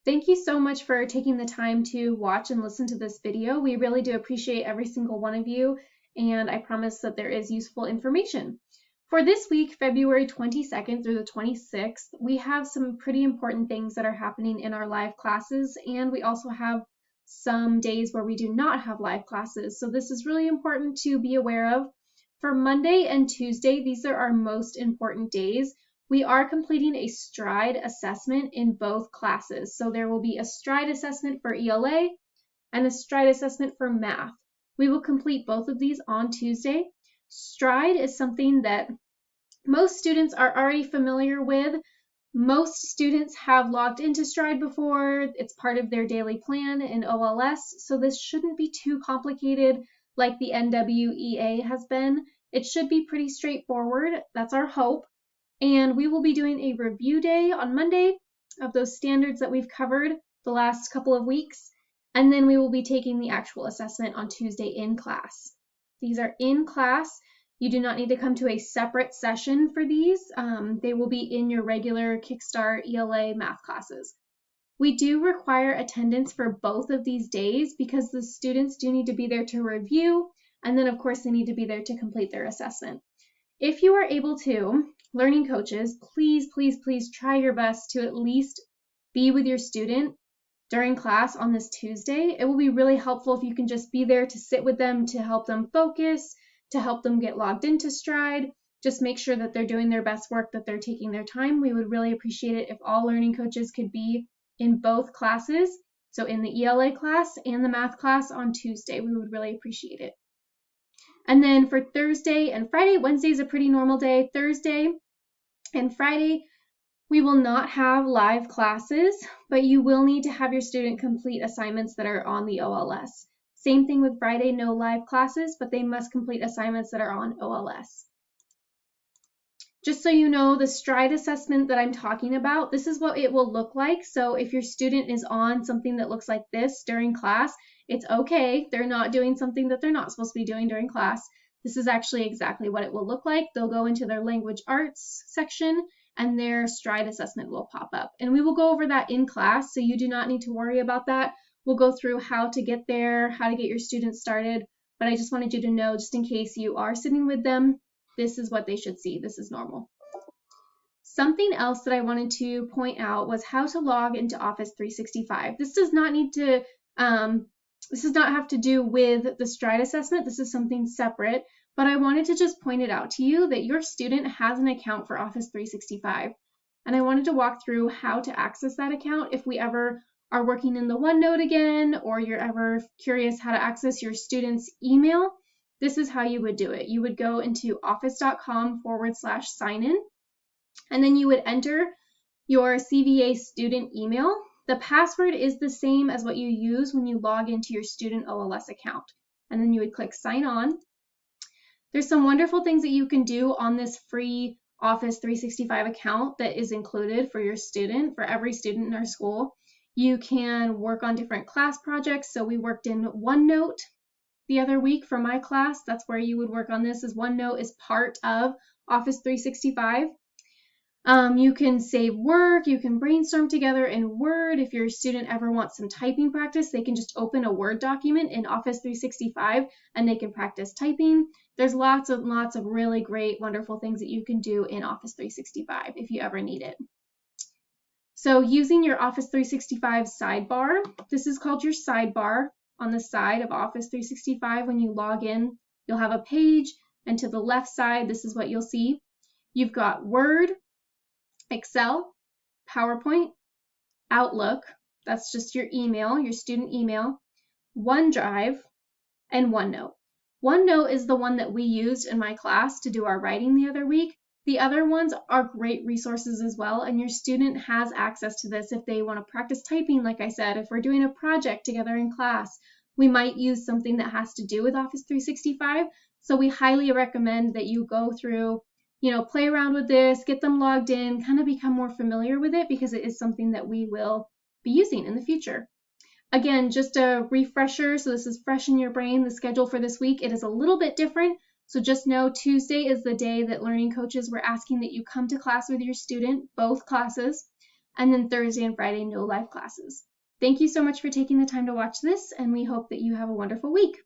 Thank you so much for taking the time to watch and listen to this video. We really do appreciate every single one of you, and I promise that there is useful information. For this week, February 22nd through the 26th, we have some pretty important things that are happening in our live classes, and we also have some days where we do not have live classes. So this is really important to be aware of. For Monday and Tuesday, these are our most important days. We are completing a STRIDE assessment in both classes. So there will be a STRIDE assessment for ELA and a STRIDE assessment for math. We will complete both of these on Tuesday. STRIDE is something that most students are already familiar with. Most students have logged into STRIDE before. It's part of their daily plan in OLS, so this shouldn't be too complicated like the NWEA has been. It should be pretty straightforward. That's our hope. And we will be doing a review day on Monday of those standards that we've covered the last couple of weeks. And then we will be taking the actual assessment on Tuesday in class. These are in class. You do not need to come to a separate session for these. They will be in your regular Kickstart ELA math classes. We do require attendance for both of these days because the students do need to be there to review, and then of course they need to be there to complete their assessment. If you are able to, learning coaches, please try your best to at least be with your student during class on this Tuesday. It will be really helpful if you can just be there to sit with them, to help them focus, to help them get logged into STRIDE. Just make sure that they're doing their best work, that they're taking their time. We would really appreciate it if all learning coaches could be in both classes, so in the ELA class and the math class on Tuesday. We would really appreciate it. And then for Thursday and Friday, Wednesday is a pretty normal day. Thursday and Friday, we will not have live classes, but you will need to have your student complete assignments that are on the OLS. Same thing with Friday, no live classes, but they must complete assignments that are on OLS. Just so you know, the STRIDE assessment that I'm talking about, this is what it will look like. So if your student is on something that looks like this during class, it's okay. They're not doing something that they're not supposed to be doing during class. This is actually exactly what it will look like. They'll go into their language arts section and their STRIDE assessment will pop up. And we will go over that in class, so you do not need to worry about that. We'll go through how to get there, how to get your students started, but I just wanted you to know, just in case you are sitting with them, this is what they should see. This is normal. Something else that I wanted to point out was how to log into Office 365. This does not need to, this does not have to do with the STRIDE assessment. This is something separate, but I wanted to just point it out to you that your student has an account for Office 365. And I wanted to walk through how to access that account if we ever are working in the OneNote again, or you're ever curious how to access your student's email. This is how you would do it. You would go into office.com/sign-in, and then you would enter your CVA student email. The password is the same as what you use when you log into your student OLS account. And then you would click sign on. There's some wonderful things that you can do on this free Office 365 account that is included for your student, for every student in our school. You can work on different class projects. So we worked in OneNote the other week for my class. That's where you would work on this, as OneNote is part of Office 365. You can save work, you can brainstorm together in Word. If your student ever wants some typing practice, they can just open a Word document in Office 365 and they can practice typing. There's lots of really great, wonderful things that you can do in Office 365 if you ever need it. So using your Office 365 sidebar, this is called your sidebar on the side of Office 365. When you log in, you'll have a page, and to the left side, this is what you'll see. You've got Word, Excel, PowerPoint, Outlook, that's just your email, your student email, OneDrive, and OneNote. OneNote is the one that we used in my class to do our writing the other week. The other ones are great resources as well, and your student has access to this if they want to practice typing, like I said. If we're doing a project together in class, we might use something that has to do with Office 365, so we highly recommend that you go through, play around with this, get them logged in, kind of become more familiar with it, because it is something that we will be using in the future. Again, just a refresher, so this is fresh in your brain, the schedule for this week. It is a little bit different, so just know Tuesday is the day that learning coaches were asking that you come to class with your student, both classes. and then Thursday and Friday, no live classes. Thank you so much for taking the time to watch this, and we hope that you have a wonderful week.